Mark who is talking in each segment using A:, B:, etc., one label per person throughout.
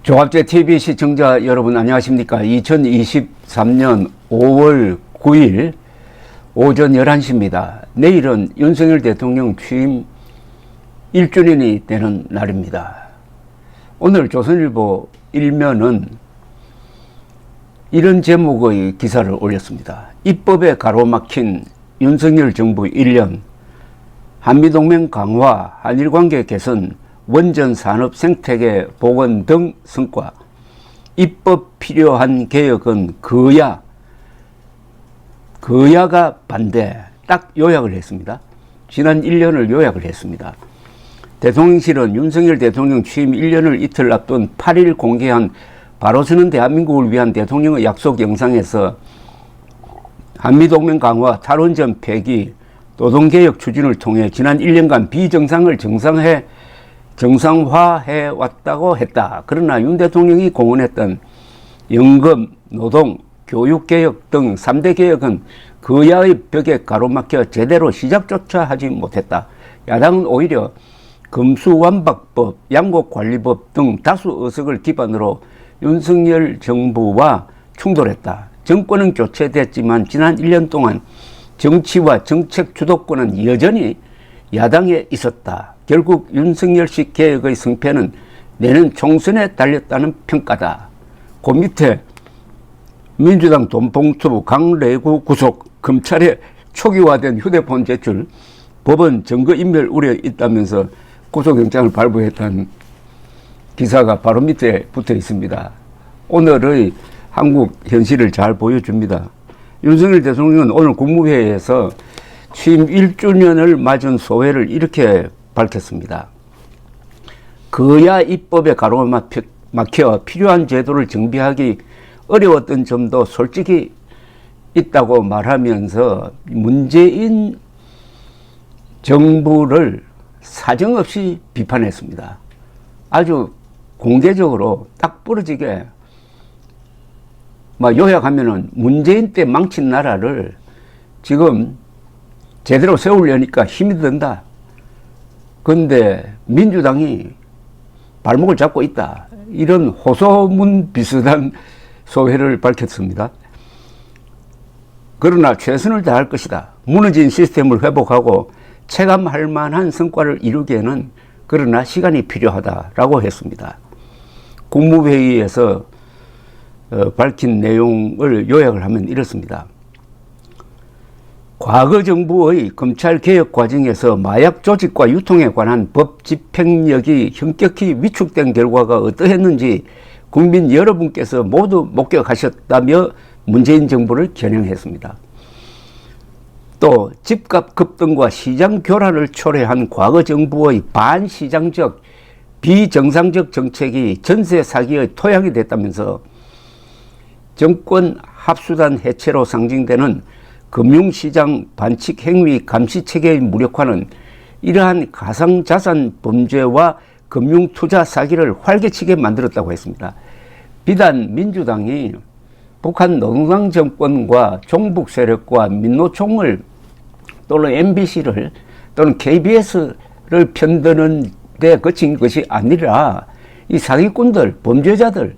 A: 종합제 TV 시청자 여러분 안녕하십니까. 2023년 5월 9일 오전 11시입니다. 내일은 윤석열 대통령 취임 1주년이 되는 날입니다. 오늘 조선일보 일면은 이런 제목의 기사를 올렸습니다. 입법에 가로막힌 윤석열 정부 1년, 한미동맹 강화, 한일관계 개선, 원전 산업 생태계 복원 등 성과, 입법 필요한 개혁은 거야가 반대, 딱 요약을 했습니다. 지난 1년을 요약을 했습니다. 대통령실은 윤석열 대통령 취임 1년을 이틀 앞둔 8일 공개한 바로 서는 대한민국을 위한 대통령의 약속 영상에서 한미동맹 강화, 탈원전 폐기, 노동개혁 추진을 통해 지난 1년간 비정상을 정상화해 왔다고 했다. 그러나 윤 대통령이 공언했던 연금, 노동, 교육개혁 등 3대 개혁은 거야의 벽에 가로막혀 제대로 시작조차 하지 못했다. 야당은 오히려 금수완박법, 양곡관리법 등 다수 의석을 기반으로 윤석열 정부와 충돌했다. 정권은 교체됐지만 지난 1년 동안 정치와 정책 주도권은 여전히 야당에 있었다. 결국 윤석열식 개혁의 승패는 내년 총선에 달렸다는 평가다. 그 밑에 민주당 돈봉투 강래구 구속, 검찰에 초기화된 휴대폰 제출, 법원 증거인멸 우려 있다면서 구속영장을 발부했다는 기사가 바로 밑에 붙어 있습니다. 오늘의 한국 현실을 잘 보여줍니다. 윤석열 대통령은 오늘 국무회의에서 취임 1주년을 맞은 소회를 이렇게 밝혔습니다. 거야 입법에 가로막혀 필요한 제도를 정비하기 어려웠던 점도 솔직히 있다고 말하면서 문재인 정부를 사정없이 비판했습니다. 아주 공개적으로 딱 부러지게 요약하면은 문재인 때 망친 나라를 지금 제대로 세우려니까 힘이 든다. 그런데 민주당이 발목을 잡고 있다. 이런 호소문 비슷한 소회를 밝혔습니다. 그러나 최선을 다할 것이다. 무너진 시스템을 회복하고 체감할 만한 성과를 이루기에는 그러나 시간이 필요하다라고 했습니다. 국무회의에서 밝힌 내용을 요약을 하면 이렇습니다. 과거 정부의 검찰개혁 과정에서 마약 조직과 유통에 관한 법 집행력이 현격히 위축된 결과가 어떠했는지 국민 여러분께서 모두 목격하셨다며 문재인 정부를 겨냥했습니다. 또 집값 급등과 시장 교란을 초래한 과거 정부의 반시장적, 비정상적 정책이 전세 사기의 토양이 됐다면서 정권 합수단 해체로 상징되는 금융시장 반칙 행위 감시 체계의 무력화는 이러한 가상자산 범죄와 금융투자 사기를 활개치게 만들었다고 했습니다. 비단 민주당이 북한 노동당 정권과 종북 세력과 민노총을 또는 MBC를 또는 KBS를 편드는 데 그친 것이 아니라 이 사기꾼들, 범죄자들,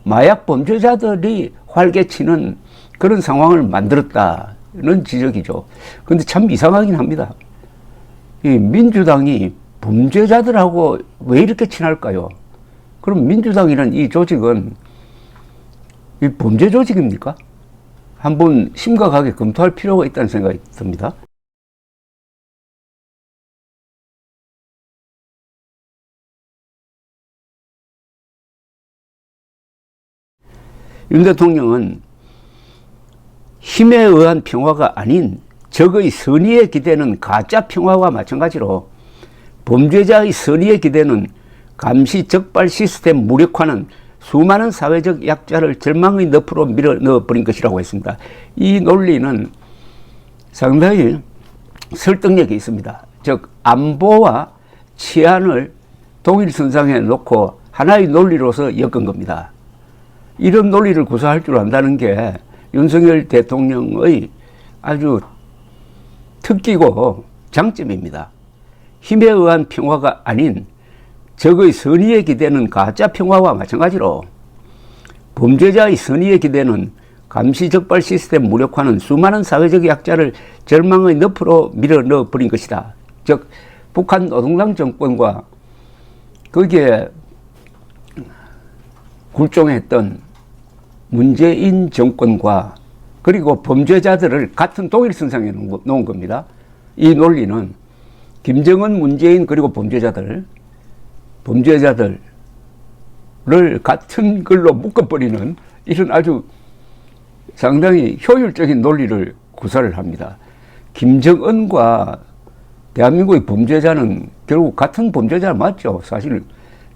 A: 마약 범죄자들이 활개치는 그런 상황을 만들었다는 지적이죠. 그런데 참 이상하긴 합니다. 이 민주당이 범죄자들하고 왜 이렇게 친할까요? 그럼 민주당이라는 이 조직은 이 범죄 조직입니까? 한번 심각하게 검토할 필요가 있다는 생각이 듭니다. 윤 대통령은 힘에 의한 평화가 아닌 적의 선의에 기대는 가짜 평화와 마찬가지로 범죄자의 선의에 기대는 감시 적발 시스템 무력화는 수많은 사회적 약자를 절망의 늪으로 밀어 넣어버린 것이라고 했습니다. 이 논리는 상당히 설득력이 있습니다. 즉 안보와 치안을 동일선상에 놓고 하나의 논리로서 엮은 겁니다. 이런 논리를 구사할 줄 안다는 게 윤석열 대통령의 아주 특기고 장점입니다. 힘에 의한 평화가 아닌 적의 선의에 기대는 가짜 평화와 마찬가지로 범죄자의 선의에 기대는 감시적발 시스템 무력화는 수많은 사회적 약자를 절망의 늪으로 밀어넣어 버린 것이다. 즉 북한 노동당 정권과 거기에 굴종했던 문재인 정권과 그리고 범죄자들을 같은 동일선상에 놓은 겁니다. 이 논리는 김정은, 문재인 그리고 범죄자들을 같은 걸로 묶어버리는 이런 아주 상당히 효율적인 논리를 구사를 합니다. 김정은과 대한민국의 범죄자는 결국 같은 범죄자 맞죠. 사실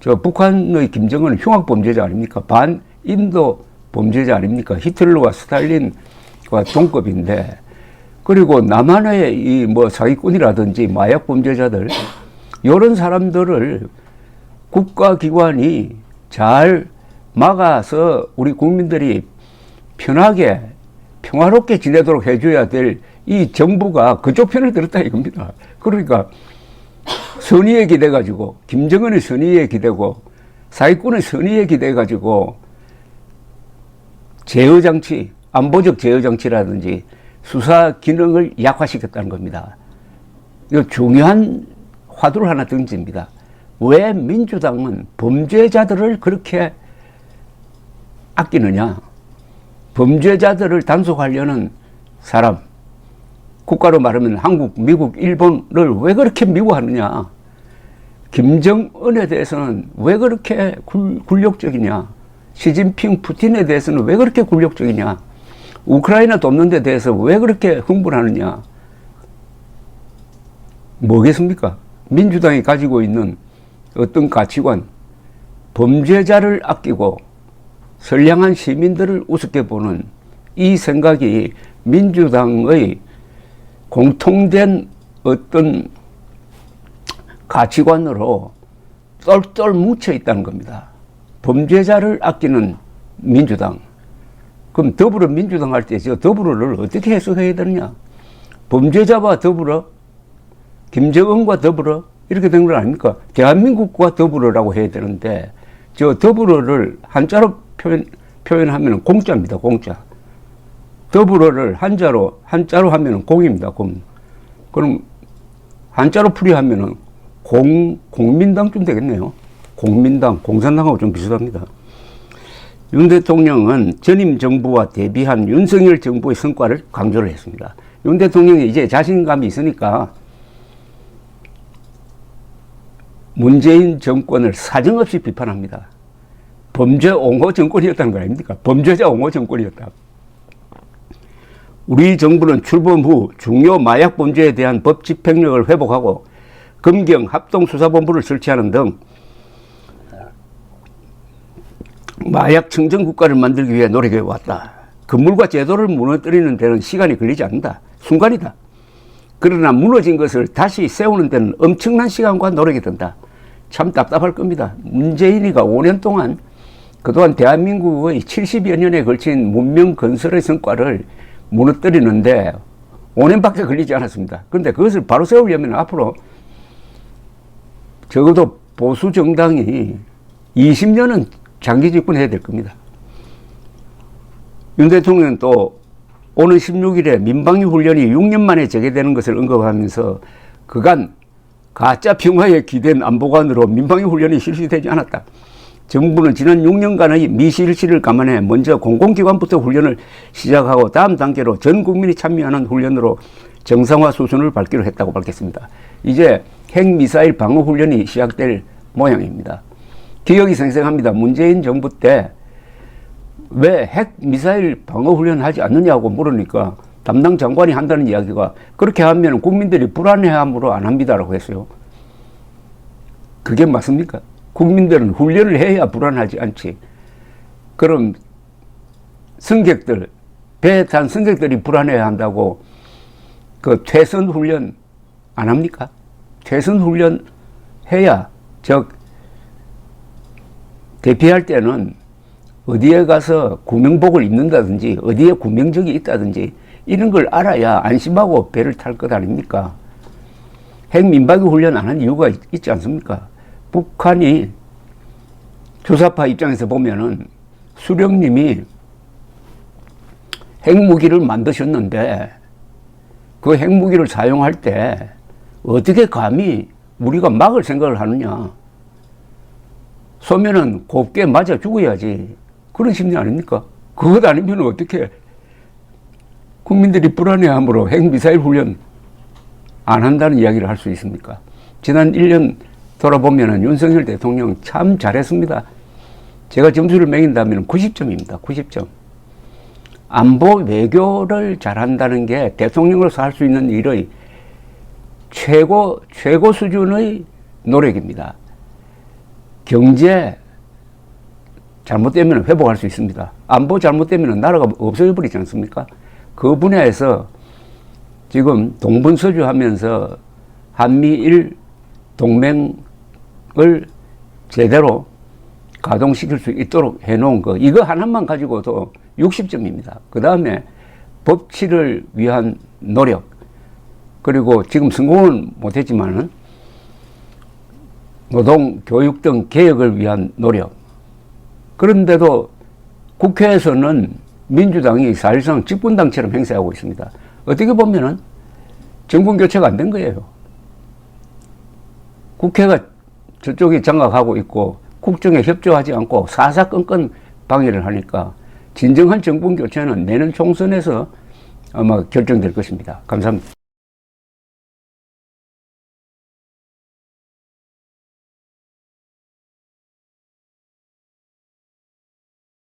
A: 저 북한의 김정은은 흉악 범죄자 아닙니까? 반인도 범죄자 아닙니까? 히틀러와 스탈린과 동급인데, 그리고 남한의 이 뭐 사기꾼이라든지 마약 범죄자들 이런 사람들을 국가기관이 잘 막아서 우리 국민들이 편하게 평화롭게 지내도록 해줘야 될 이 정부가 그쪽 편을 들었다 이겁니다. 그러니까 선의에 기대가지고 김정은의 선의에 기대고 사기꾼의 선의에 기대가지고 제어장치, 안보적 제어장치라든지 수사 기능을 약화시켰다는 겁니다. 이거 중요한 화두를 하나 던집니다. 왜 민주당은 범죄자들을 그렇게 아끼느냐? 범죄자들을 단속하려는 사람, 국가로 말하면 한국, 미국, 일본을 왜 그렇게 미워하느냐? 김정은에 대해서는 왜 그렇게 굴욕적이냐? 시진핑, 푸틴에 대해서는 왜 그렇게 굴욕적이냐? 우크라이나 돕는 데 대해서 왜 그렇게 흥분하느냐? 뭐겠습니까? 민주당이 가지고 있는 어떤 가치관, 범죄자를 아끼고 선량한 시민들을 우습게 보는 이 생각이 민주당의 공통된 어떤 가치관으로 똘똘 뭉쳐 있다는 겁니다. 범죄자를 아끼는 민주당. 그럼 더불어민주당 할 때 저 더불어를 어떻게 해석해야 되느냐? 범죄자와 더불어, 김정은과 더불어 이렇게 된 건 아닙니까? 대한민국과 더불어라고 해야 되는데 저 더불어를 한자로 표현하면 공짜입니다. 공짜. 더불어를 한자로 하면 공입니다. 공. 그럼 한자로 풀이하면 공민당쯤 되겠네요. 공민당, 공산당하고 좀 비슷합니다. 윤 대통령은 전임 정부와 대비한 윤석열 정부의 성과를 강조를 했습니다. 윤 대통령이 이제 자신감이 있으니까 문재인 정권을 사정없이 비판합니다. 범죄 옹호 정권이었다는 거 아닙니까? 범죄자 옹호 정권이었다. 우리 정부는 출범 후 중요 마약 범죄에 대한 법 집행력을 회복하고 검경 합동수사본부를 설치하는 등 마약 청정 국가를 만들기 위해 노력해 왔다. 건물과 제도를 무너뜨리는 데는 시간이 걸리지 않는다. 순간이다. 그러나 무너진 것을 다시 세우는 데는 엄청난 시간과 노력이 든다. 참 답답할 겁니다. 문재인이가 5년 동안 그동안 대한민국의 70여 년에 걸친 문명 건설의 성과를 무너뜨리는데 5년밖에 걸리지 않았습니다. 그런데 그것을 바로 세우려면 앞으로 적어도 보수 정당이 20년은 장기 집권해야 될 겁니다. 윤 대통령은 또 오는 16일에 민방위 훈련이 6년 만에 재개되는 것을 언급하면서 그간 가짜 평화에 기댄 안보관으로 민방위 훈련이 실시되지 않았다. 정부는 지난 6년간의 미실시를 감안해 먼저 공공기관부터 훈련을 시작하고 다음 단계로 전 국민이 참여하는 훈련으로 정상화 수준을 밟기로 했다고 밝혔습니다. 이제 핵미사일 방어 훈련이 시작될 모양입니다. 기억이 생생합니다. 문재인 정부 때 왜 핵미사일 방어 훈련 하지 않느냐고 물으니까 담당 장관이 한다는 이야기가 그렇게 하면 국민들이 불안해함으로 안 합니다라고 했어요. 그게 맞습니까? 국민들은 훈련을 해야 불안하지 않지. 그럼 승객들, 배에 탄 승객들이 불안해야 한다고 그 퇴선 훈련 안 합니까? 퇴선 훈련 해야, 대피할 때는 어디에 가서 구명복을 입는다든지 어디에 구명정이 있다든지 이런 걸 알아야 안심하고 배를 탈 것 아닙니까? 핵민방위 훈련 안 한 이유가 있지 않습니까? 북한이 주사파 입장에서 보면은 수령님이 핵무기를 만드셨는데 그 핵무기를 사용할 때 어떻게 감히 우리가 막을 생각을 하느냐. 쏘면은 곱게 맞아 죽어야지. 그런 심리 아닙니까? 그것 아니면 어떻게 국민들이 불안해함으로 핵미사일 훈련 안 한다는 이야기를 할 수 있습니까? 지난 1년 돌아보면은 윤석열 대통령 참 잘했습니다. 제가 점수를 매긴다면 90점입니다. 90점. 안보 외교를 잘한다는 게 대통령으로서 할 수 있는 일의 최고 수준의 노력입니다. 경제 잘못되면 회복할 수 있습니다. 안보 잘못되면 나라가 없어져 버리지 않습니까? 그 분야에서 지금 동분서주 하면서 한미일 동맹을 제대로 가동시킬 수 있도록 해놓은 거, 이거 하나만 가지고도 60점입니다. 그 다음에 법치를 위한 노력, 그리고 지금 성공은 못했지만은 노동, 교육 등 개혁을 위한 노력. 그런데도 국회에서는 민주당이 사실상 집권당처럼 행세하고 있습니다. 어떻게 보면은 정권 교체가 안 된 거예요. 국회가 저쪽이 장악하고 있고 국정에 협조하지 않고 사사건건 방해를 하니까 진정한 정권 교체는 내년 총선에서 아마 결정될 것입니다. 감사합니다.